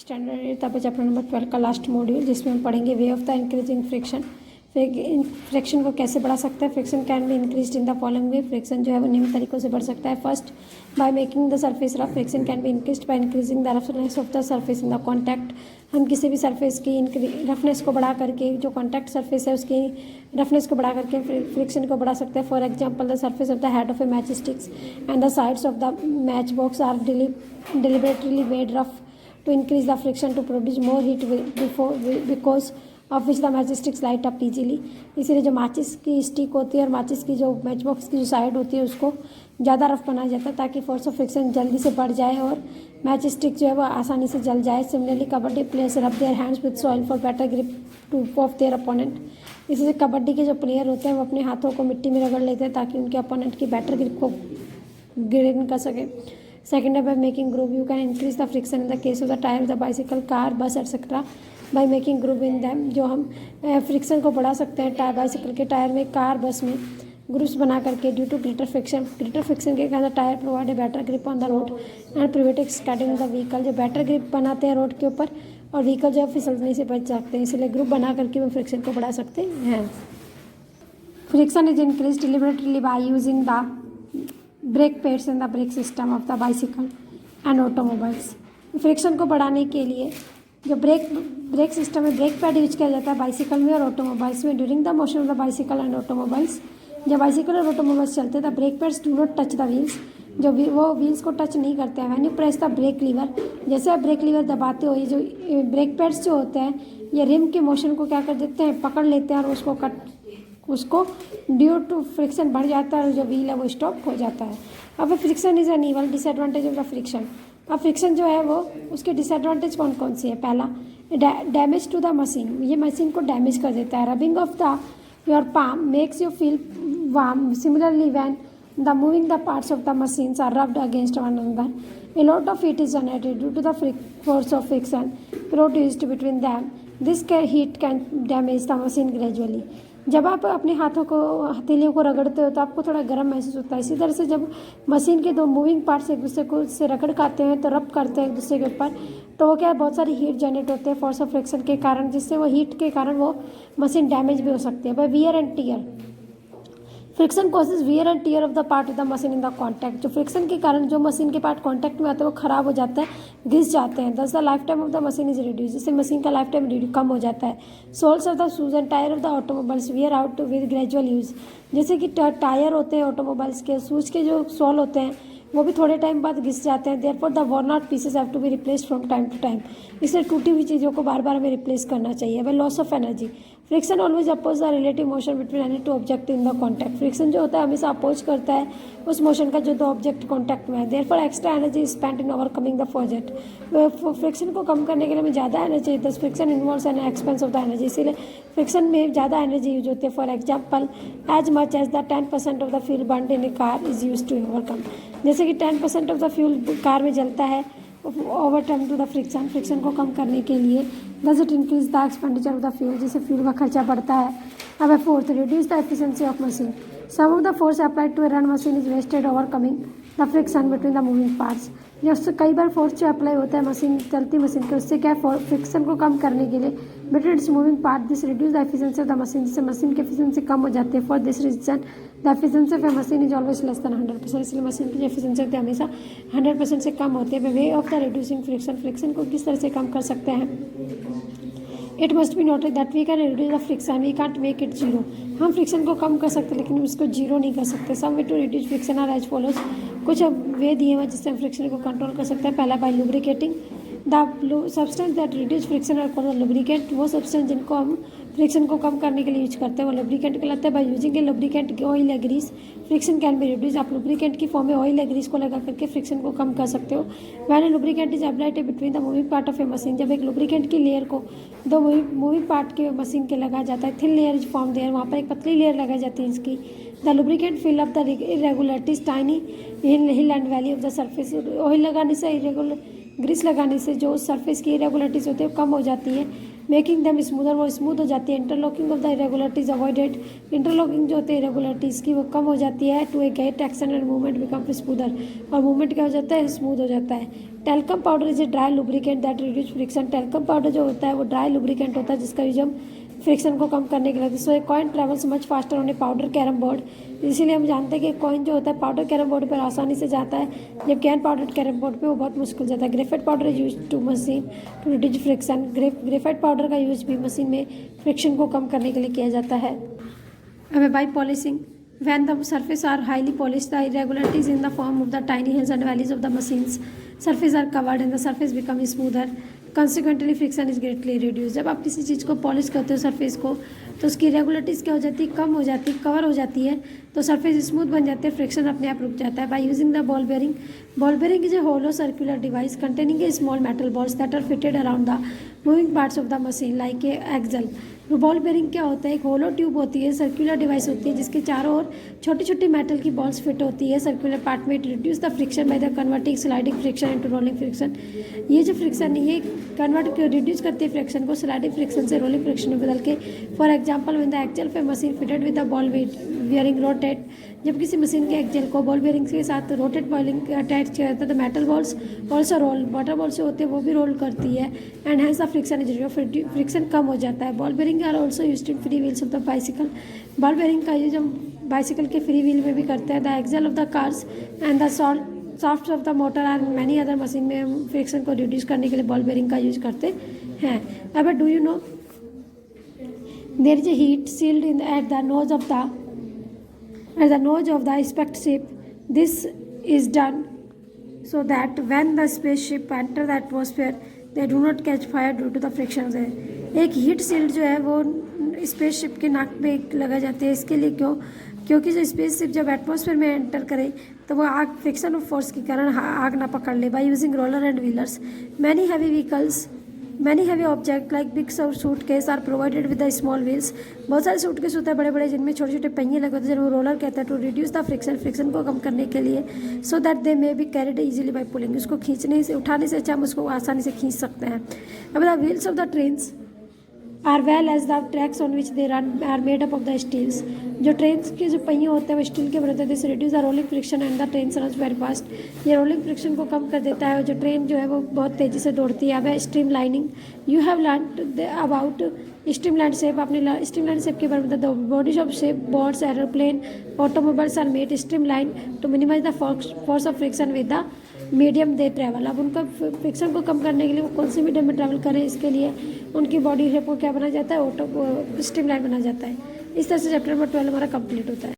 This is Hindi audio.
स्टैंडर्ड 8 तब चैप्टर नंबर 12 का लास्ट मॉड्यूल, जिसमें हम पढ़ेंगे वे of the increasing friction. Friction को कैसे बढ़ा सकते हैं। Friction can be increase in the following way. Friction जो है वो निम्न तरीकों से बढ़ सकता है। First, by making the surface rough. Friction can be increase by increasing the roughness of the surface in the contact. हम किसी भी सरफेस की रफनेस को बढ़ा करके, जो कॉन्टैक्ट सरफेस है उसकी रफनेस को बढ़ा करके फ्रिक्शन को बढ़ा सकते हैं। For example, the surface of the head of a match sticks and the sides of the match box are deliberately made rough to increase the friction to produce more heat because of which the match sticks light up easily। इसीलिए जो माचिस की स्टिक होती है और माचिस की जो मैच बॉक्स की जो साइड होती है उसको ज़्यादा रफ बनाया जाता है ताकि फोर्स ऑफ फ्रिक्शन जल्दी से बढ़ जाए और मैच स्टिक जो है वो आसानी से जल जाए। सिमिलरली, कबड्डी प्लेयर्स रब their hands with soil for better grip two of their opponent. इसी कबड्डी के जो प्लेयर होते हैं वो अपने हाथों को मिट्टी में रगड़ लेते हैं ताकि उनके अपोनेंट की बेटर ग्रिप को ग्रिप कर सके। Second, by making groove, you can increase the friction in the case of the tire of the bicycle, car, bus, etc. By making groove in them, जो हम फ्रिक्शन को बढ़ा सकते हैं टायर, बाइसिकल के टायर में, कार, बस में ग्रूव्स बना करके। ड्यू टू ग्रेटर फ्रिक्शन के कारण tyre provide a better grip on the road and prevent scattering the vehicle. जो बेटर ग्रिप बनाते हैं रोड के ऊपर और व्हीकल जो है फिसलने से बच सकते हैं, इसलिए ग्रुप बना करके हम फ्रिक्शन को बढ़ा सकते हैं। Friction is increase deliberately bye using the brake pads in the brake system of the bicycle and automobiles. Friction को बढ़ाने के लिए जो ब्रेक सिस्टम में ब्रेक पैड यूज किया जाता है बाइसिकल में और ऑटोमोबाइल्स में। During the motion of the bicycle and automobiles, जब बाइसिकल और ऑटोमोबाइल्स चलते हैं the brake pads do not touch the wheels, जो वो व्हील्स को टच नहीं करते हैं। When you press the brake lever, जैसे आप ब्रेक लीवर दबाते हो, ये जो ब्रेक पैड्स जो होते हैं ये रिम के मोशन को क्या कर देते हैं, पकड़ लेते हैं और उसको ड्यू टू फ्रिक्शन बढ़ जाता है और जो व्हील है वो स्टॉप हो जाता है। अब friction is an evil disadvantage of the friction. अब फ्रिक्शन जो है वो उसके डिसएडवांटेज कौन कौन सी है। पहला, डैमेज टू द मशीन, ये मशीन को डैमेज कर देता है। Rubbing of the your palm makes you feel warm. Similarly when the moving the parts of the machines are rubbed against one another, a lot of heat is generated due to the force of friction produced between them. This heat can damage the machine gradually. जब आप अपने हाथों को, हथेलियों को रगड़ते हो तो आपको थोड़ा गर्म महसूस होता है। इसी तरह से जब मशीन के दो मूविंग पार्ट्स एक दूसरे को से रगड़ खाते हैं तो रब करते हैं एक दूसरे के ऊपर, तो वो क्या बहुत सारी हीट जनरेट होते हैं फोर्स ऑफ फ्रिक्शन के कारण, जिससे वो हीट के कारण वो मशीन डैमेज भी हो सकती है। By wear and tear, friction causes wear and tear of the part of the machine in the contact. जो फ्रिक्शन के कारण जो मशीन के पार्ट कॉन्टैक्ट में आते हैं वो खराब हो जाता है, घिस जाते हैं। Thus the lifetime of the machine is reduce, जिससे मशीन का लाइफ टाइम कम हो जाता है। Soles of the shoes and tyre of the automobiles wear out with gradual use, जैसे कि टायर होते हैं ऑटोमोबाइल्स के, शूज के जो सोल होते हैं वो भी थोड़े टाइम बाद घिस जाते हैं। Therefore the worn out pieces have to be replaced from time to time, इसलिए टूटी हुई चीज़ों को बार बार हमें रिप्लेस करना चाहिए। By loss of energy, friction always oppose the relative motion between any two object in the contact. Friction जो होता है हमेशा अपोज करता है उस मोशन का जो दो ऑब्जेक्ट कॉन्टैक्ट में है। Therefore extra energy spent in overcoming the project. Friction को कम करने के लिए हमें ज़्यादा energy, thus friction involves an expense of the energy, इसीलिए फ्रिक्शन में ज़्यादा एनर्जी यूज होती है। For example, as much as the 10% of the fuel burned in a car is use to overcome, जैसे कि 10% ऑफ द फ्यूल कार में जलता है over term to the friction को कम करने के लिए। Does it increase the expenditure of the fuel, जिससे फ्यूल का खर्चा बढ़ता है। अब fourth, reduce the efficiency of machine. Some of the force applied to a run machine is wasted overcoming the friction between the moving parts. जैसे कई बार फोर्स जो अप्लाई होता है मशीन, चलती मशीन के, उससे क्या फ्रिक्शन को कम करने के लिए between its moving part, this reduce the efficiency of the machine, जिससे मशीन की एफिशिएंसी कम हो जाती है। For this reason the efficiency of a machine is always less than 100%, इसलिए मशीन की जो एफिशिएंसी होती है हमेशा 100% से कम होती है। Way of the reducing friction, friction को किस तरह से कम कर सकते हैं। It must be noted that we can reduce the friction, we can't make it zero. हम फ्रिक्शन को कम कर सकते हैं लेकिन उसको जीरो नहीं कर सकते। Some way to reduce friction are as follows, कुछ वे दिए हुए जिससे हम फ्रिक्शन को कंट्रोल कर सकते हैं। पहला, by lubricating the substance that reduce friction are called lubricant. वो सब्सटेंस जिनको हम फ्रिक्शन को कम करने के लिए यूज करते हैं वो लुब्रिकेंट कहलाते हैं। By using a lubricant oil या grease, friction can be reduce. आप लुब्रिकेंट की फॉर्म में ऑयल या ग्रीस को लगा करके फ्रिक्शन को कम कर सकते हो। When a lubricant is applied between the moving part of a machine, जब एक लुब्रिकेंट की लेयर को दो मूविंग पार्ट के मशीन के लगा जाता है, thin layer is form there, वहाँ पर एक पतली लेयर लगाई जाती है इसकी। The lubricant fill up the irregularities tiny hill and valley of the surface. Oil लगाने से ग्रीस लगाने से जो सरफेस की इरेगुलरिटीज़ होती है वो कम हो जाती है, मेकिंग दम स्मूदर, वो स्मूथ हो जाती है। Interlocking of the irregularities avoided, interlocking जो होती है इरेगुलरिटीज़ की वो कम हो जाती है। To a get action and movement become smoother, और मूवमेंट क्या हो जाता है, स्मूथ हो जाता है। Talcum powder is a dry lubricant that reduce friction, talcum powder जो होता है वो ड्राई लुब्रिकेंट होता है जिसका यूज हम फ्रिक्शन को कम करने के लिए। So a coin travels much faster on a powder carrom board, इसीलिए हम जानते हैं कि कॉइन जो होता है पाउडर कैरम बोर्ड पर आसानी से जाता है, जबकि अनपाउडर्ड कैरम बोर्ड पे वो बहुत मुश्किल जाता है। Graphite powder is use to machine to reduce friction, graphite powder का यूज भी मशीन में फ्रिक्शन को कम करने के लिए किया जाता है। अब by polishing, when the surface are highly polished, the irregularities in the form of the tiny hills and valleys of the machines surface are covered and the surface becomes smoother, consequently friction is greatly reduced। जब आप किसी चीज़ को पॉलिश करते हो सरफेस को तो उसकी इरेगुलरिटीज़ क्या हो जाती है, कम हो जाती है, कवर हो जाती है, तो सरफेस स्मूथ बन जाते हैं, फ्रिक्शन अपने आप रुक जाता है। By using the ball bearing, ball bearing is a hollow circular device containing a small metal balls that are fitted around the moving parts of the machine like a axle. Ball bearing क्या होता है, एक होलो ट्यूब होती है, सर्कुलर डिवाइस होती है जिसके चारों ओर छोटी छोटी मेटल की बॉल्स फिट होती है सर्कुलर पार्ट में। It reduce the friction by the converting sliding friction into rolling friction. ये जो फ्रिक्शन है ये कन्वर्ट रिड्यूस करती है फ्रिक्शन को स्लाइडिंग फ्रिक्शन से रोलिंग फ्रिक्शन में बदल के। For example when the axle पे machine fitted with the ball bearing rotate, जब किसी मशीन के एक्सल को बॉल बेयरिंग के साथ रोटेट बॉलिंग अटैच किया जाता है तो metal balls also roll, water balls जो होती है वो भी रोल करती है and hence the friction is friction कम हो जाता है। Ball bearing are also used in free wheels of the bicycle, ball bearing का यूज हम बाइसिकल के फ्री व्हील में भी करते हैं। The axle of the cars and the shaft of the motor and many other machine में हम फ्रिक्शन को रिड्यूस करने के लिए बॉल बेयरिंग का यूज करते हैं। अब do you know there is a heat shield in at the nose of the spaceship. This is done so that when the spaceship enter the atmosphere they do not catch fire due to the friction। एक हीट शील्ड जो है वो स्पेसशिप के नाक पे लगा जाती है, इसके लिए क्योंकि जो स्पेसशिप जब एटमॉस्फेयर में एंटर करे तो वो आग फ्रिक्शन ऑफ फोर्स के कारण आग ना पकड़ ले। By using roller and wheelers many heavy object like big suitcase are provided with the small wheels. बहुत सारे सूटकेस होते हैं बड़े बड़े जिनमें छोटे छोटे पहिए लगे होते हैं, जिनको रोलर कहता है। टू रिड्यूस द फ्रिक्शन को कम करने के लिए, so that they may be carried easily by pulling, उसको खींचने से उठाने से अच्छा हम उसको आसानी से खींच सकते हैं। अब the wheels of the trains are well as the tracks on which they run are made up of the steels. जो ट्रेन के जो पहिए होते हैं वो स्टील के बने होते हैं। This reduce the rolling friction and the train runs very fast. ये रोलिंग फ्रिक्शन को कम कर देता है और जो ट्रेन जो है वो बहुत तेज़ी से दौड़ती है। अब है streamlining, you have learn about streamline shape. आपने स्ट्रीमलाइन शेप के बारे में बताया। Bodies of shape boats aeroplane automobiles are made streamline to minimise the force of friction with the medium they travel. अब उनका फ्रिक्शन को कम करने के लिए वो कौन से मीडियम में ट्रैवल करें, इसके लिए उनकी बॉडी शेप को क्या बना जाता है, स्ट्रीमलाइन बना जाता है। इस तरह से चैप्टर नंबर 12 हमारा कंप्लीट होता है।